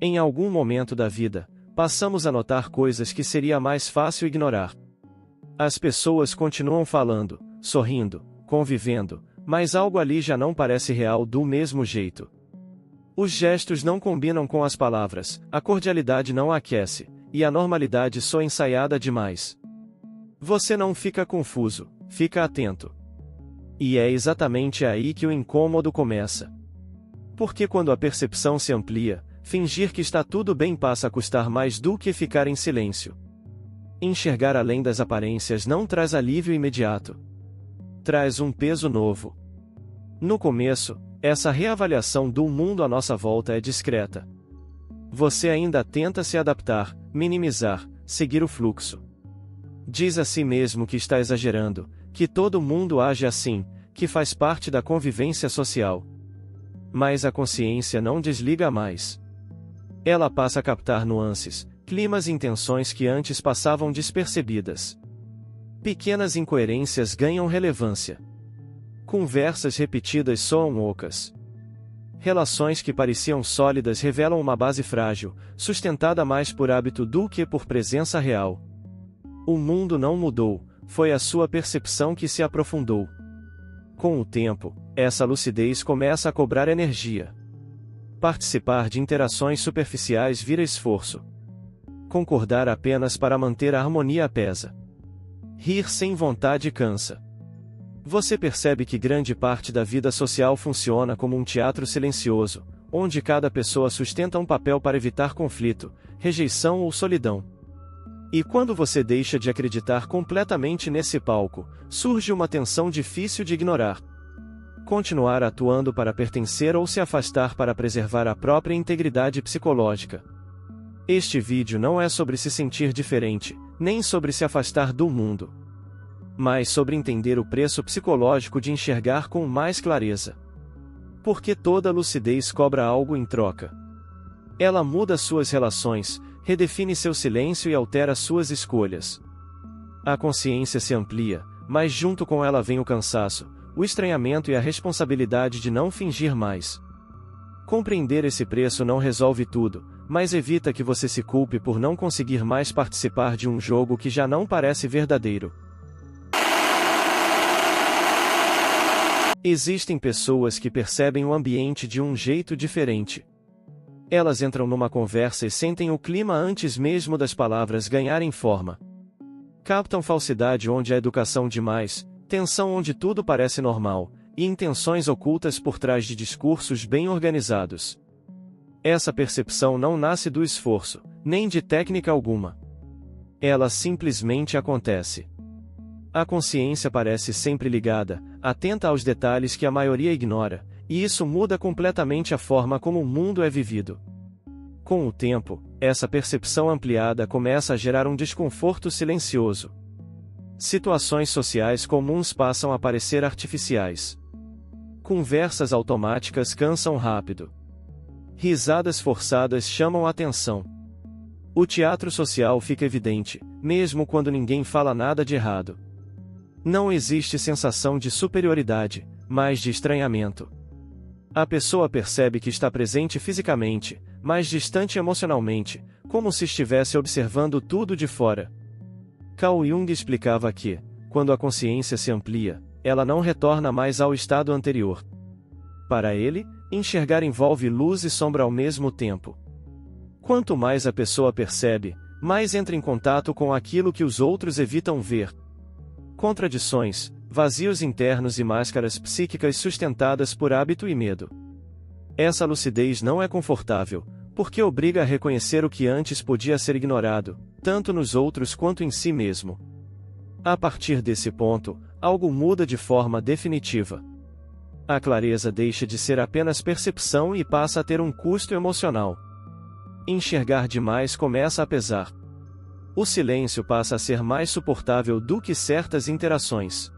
Em algum momento da vida, passamos a notar coisas que seria mais fácil ignorar. As pessoas continuam falando, sorrindo, convivendo, mas algo ali já não parece real do mesmo jeito. Os gestos não combinam com as palavras, a cordialidade não aquece, e a normalidade soa ensaiada demais. Você não fica confuso, fica atento. E é exatamente aí que o incômodo começa. Porque quando a percepção se amplia, fingir que está tudo bem passa a custar mais do que ficar em silêncio. Enxergar além das aparências não traz alívio imediato. Traz um peso novo. No começo, essa reavaliação do mundo à nossa volta é discreta. Você ainda tenta se adaptar, minimizar, seguir o fluxo. Diz a si mesmo que está exagerando, que todo mundo age assim, que faz parte da convivência social. Mas a consciência não desliga mais. Ela passa a captar nuances, climas e intenções que antes passavam despercebidas. Pequenas incoerências ganham relevância. Conversas repetidas soam ocas. Relações que pareciam sólidas revelam uma base frágil, sustentada mais por hábito do que por presença real. O mundo não mudou, foi a sua percepção que se aprofundou. Com o tempo, essa lucidez começa a cobrar energia. Participar de interações superficiais vira esforço. Concordar apenas para manter a harmonia pesa. Rir sem vontade cansa. Você percebe que grande parte da vida social funciona como um teatro silencioso, onde cada pessoa sustenta um papel para evitar conflito, rejeição ou solidão. E quando você deixa de acreditar completamente nesse palco, surge uma tensão difícil de ignorar. Continuar atuando para pertencer ou se afastar para preservar a própria integridade psicológica. Este vídeo não é sobre se sentir diferente, nem sobre se afastar do mundo, mas sobre entender o preço psicológico de enxergar com mais clareza. Porque toda lucidez cobra algo em troca. Ela muda suas relações, redefine seu silêncio e altera suas escolhas. A consciência se amplia, mas junto com ela vem o cansaço, o estranhamento e a responsabilidade de não fingir mais. Compreender esse preço não resolve tudo, mas evita que você se culpe por não conseguir mais participar de um jogo que já não parece verdadeiro. Existem pessoas que percebem o ambiente de um jeito diferente. Elas entram numa conversa e sentem o clima antes mesmo das palavras ganharem forma. Captam falsidade onde há educação demais, tensão onde tudo parece normal, e intenções ocultas por trás de discursos bem organizados. Essa percepção não nasce do esforço, nem de técnica alguma. Ela simplesmente acontece. A consciência parece sempre ligada, atenta aos detalhes que a maioria ignora, e isso muda completamente a forma como o mundo é vivido. Com o tempo, essa percepção ampliada começa a gerar um desconforto silencioso. Situações sociais comuns passam a parecer artificiais. Conversas automáticas cansam rápido. Risadas forçadas chamam a atenção. O teatro social fica evidente, mesmo quando ninguém fala nada de errado. Não existe sensação de superioridade, mas de estranhamento. A pessoa percebe que está presente fisicamente, mas distante emocionalmente, como se estivesse observando tudo de fora. Carl Jung explicava que, quando a consciência se amplia, ela não retorna mais ao estado anterior. Para ele, enxergar envolve luz e sombra ao mesmo tempo. Quanto mais a pessoa percebe, mais entra em contato com aquilo que os outros evitam ver. Contradições, vazios internos e máscaras psíquicas sustentadas por hábito e medo. Essa lucidez não é confortável, porque obriga a reconhecer o que antes podia ser ignorado, tanto nos outros quanto em si mesmo. A partir desse ponto, algo muda de forma definitiva. A clareza deixa de ser apenas percepção e passa a ter um custo emocional. Enxergar demais começa a pesar. O silêncio passa a ser mais suportável do que certas interações.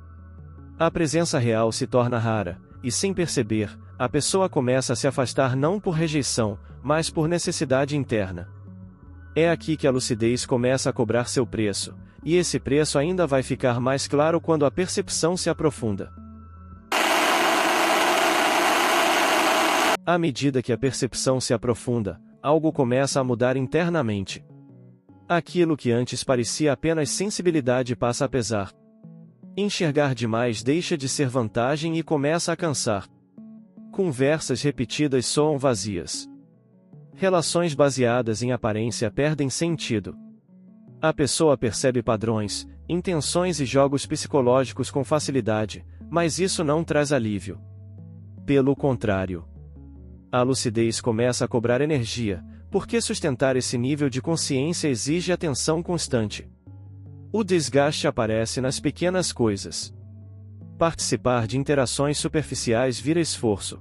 A presença real se torna rara, e sem perceber, a pessoa começa a se afastar não por rejeição, mas por necessidade interna. É aqui que a lucidez começa a cobrar seu preço, e esse preço ainda vai ficar mais claro quando a percepção se aprofunda. À medida que a percepção se aprofunda, algo começa a mudar internamente. Aquilo que antes parecia apenas sensibilidade passa a pesar. Enxergar demais deixa de ser vantagem e começa a cansar. Conversas repetidas soam vazias. Relações baseadas em aparência perdem sentido. A pessoa percebe padrões, intenções e jogos psicológicos com facilidade, mas isso não traz alívio. Pelo contrário, a lucidez começa a cobrar energia, porque sustentar esse nível de consciência exige atenção constante. O desgaste aparece nas pequenas coisas. Participar de interações superficiais vira esforço.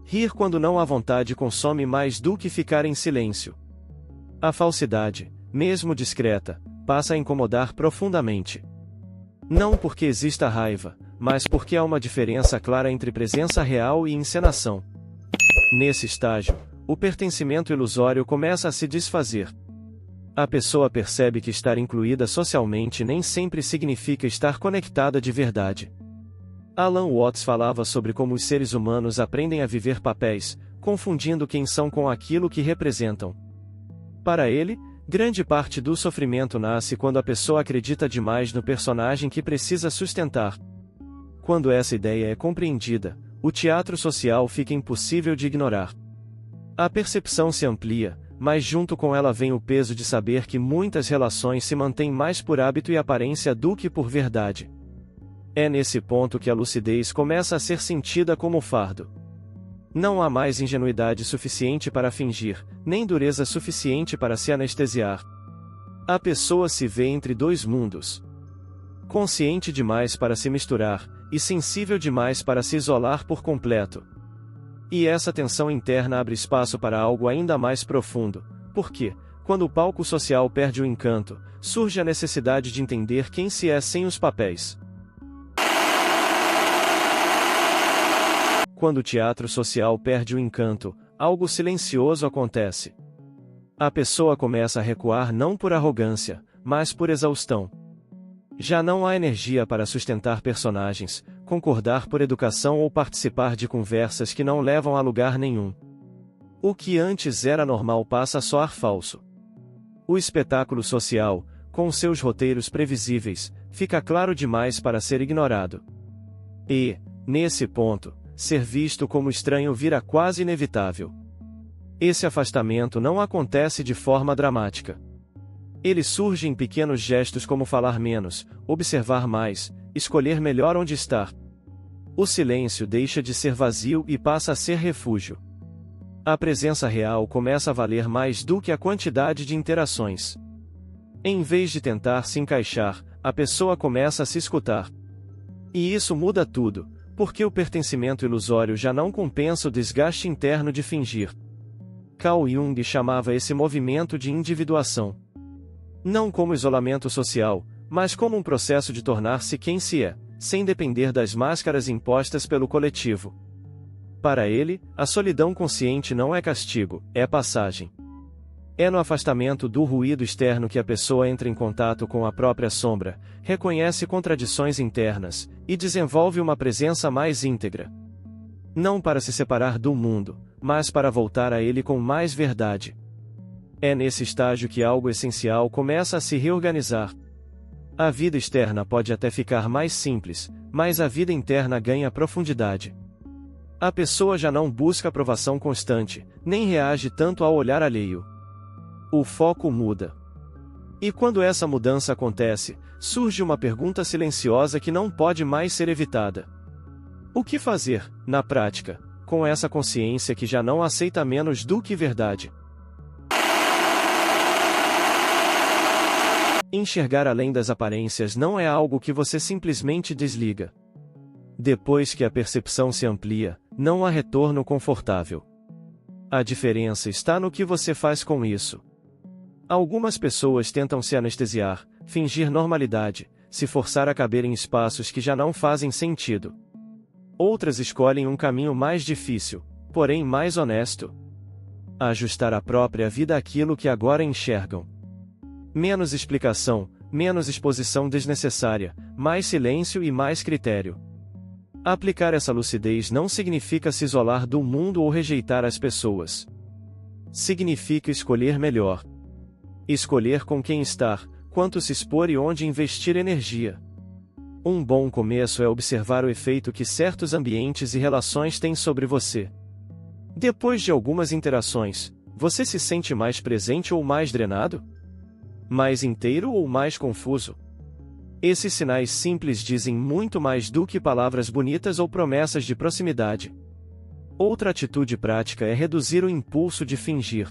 Rir quando não há vontade consome mais do que ficar em silêncio. A falsidade, mesmo discreta, passa a incomodar profundamente. Não porque exista raiva, mas porque há uma diferença clara entre presença real e encenação. Nesse estágio, o pertencimento ilusório começa a se desfazer. A pessoa percebe que estar incluída socialmente nem sempre significa estar conectada de verdade. Alan Watts falava sobre como os seres humanos aprendem a viver papéis, confundindo quem são com aquilo que representam. Para ele, grande parte do sofrimento nasce quando a pessoa acredita demais no personagem que precisa sustentar. Quando essa ideia é compreendida, o teatro social fica impossível de ignorar. A percepção se amplia, mas junto com ela vem o peso de saber que muitas relações se mantêm mais por hábito e aparência do que por verdade. É nesse ponto que a lucidez começa a ser sentida como fardo. Não há mais ingenuidade suficiente para fingir, nem dureza suficiente para se anestesiar. A pessoa se vê entre dois mundos. Consciente demais para se misturar, e sensível demais para se isolar por completo. E essa tensão interna abre espaço para algo ainda mais profundo, porque, quando o palco social perde o encanto, surge a necessidade de entender quem se é sem os papéis. Quando o teatro social perde o encanto, algo silencioso acontece. A pessoa começa a recuar não por arrogância, mas por exaustão. Já não há energia para sustentar personagens, concordar por educação ou participar de conversas que não levam a lugar nenhum. O que antes era normal passa a soar falso. O espetáculo social, com seus roteiros previsíveis, fica claro demais para ser ignorado. E, nesse ponto, ser visto como estranho vira quase inevitável. Esse afastamento não acontece de forma dramática. Ele surge em pequenos gestos como falar menos, observar mais, escolher melhor onde estar. O silêncio deixa de ser vazio e passa a ser refúgio. A presença real começa a valer mais do que a quantidade de interações. Em vez de tentar se encaixar, a pessoa começa a se escutar. E isso muda tudo, porque o pertencimento ilusório já não compensa o desgaste interno de fingir. Carl Jung chamava esse movimento de individuação. Não como isolamento social, mas como um processo de tornar-se quem se é, sem depender das máscaras impostas pelo coletivo. Para ele, a solidão consciente não é castigo, é passagem. É no afastamento do ruído externo que a pessoa entra em contato com a própria sombra, reconhece contradições internas, e desenvolve uma presença mais íntegra. Não para se separar do mundo, mas para voltar a ele com mais verdade. É nesse estágio que algo essencial começa a se reorganizar. A vida externa pode até ficar mais simples, mas a vida interna ganha profundidade. A pessoa já não busca aprovação constante, nem reage tanto ao olhar alheio. O foco muda. E quando essa mudança acontece, surge uma pergunta silenciosa que não pode mais ser evitada. O que fazer, na prática, com essa consciência que já não aceita menos do que verdade? Enxergar além das aparências não é algo que você simplesmente desliga. Depois que a percepção se amplia, não há retorno confortável. A diferença está no que você faz com isso. Algumas pessoas tentam se anestesiar, fingir normalidade, se forçar a caber em espaços que já não fazem sentido. Outras escolhem um caminho mais difícil, porém mais honesto. Ajustar a própria vida àquilo que agora enxergam. Menos explicação, menos exposição desnecessária, mais silêncio e mais critério. Aplicar essa lucidez não significa se isolar do mundo ou rejeitar as pessoas. significa escolher melhor. Escolher com quem estar, quanto se expor e onde investir energia. Um bom começo é observar o efeito que certos ambientes e relações têm sobre você. Depois de algumas interações, você se sente mais presente ou mais drenado? Mais inteiro ou mais confuso? Esses sinais simples dizem muito mais do que palavras bonitas ou promessas de proximidade. Outra atitude prática é reduzir o impulso de fingir.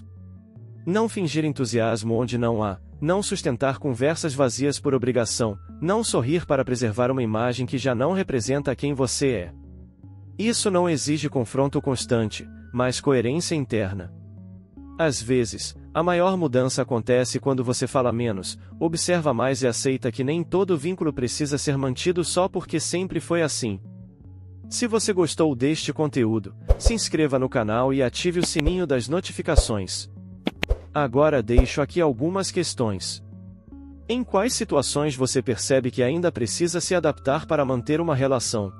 Não fingir entusiasmo onde não há, não sustentar conversas vazias por obrigação, não sorrir para preservar uma imagem que já não representa quem você é. Isso não exige confronto constante, mas coerência interna. Às vezes, a maior mudança acontece quando você fala menos, observa mais e aceita que nem todo vínculo precisa ser mantido só porque sempre foi assim. Se você gostou deste conteúdo, se inscreva no canal e ative o sininho das notificações. Agora deixo aqui algumas questões. Em quais situações você percebe que ainda precisa se adaptar para manter uma relação?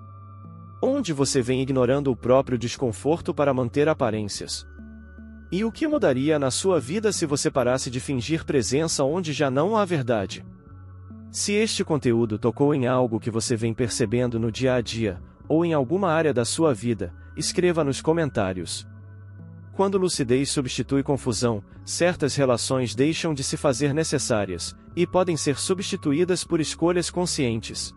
Onde você vem ignorando o próprio desconforto para manter aparências? E o que mudaria na sua vida se você parasse de fingir presença onde já não há verdade? Se este conteúdo tocou em algo que você vem percebendo no dia a dia, ou em alguma área da sua vida, escreva nos comentários. Quando lucidez substitui confusão, certas relações deixam de se fazer necessárias, e podem ser substituídas por escolhas conscientes.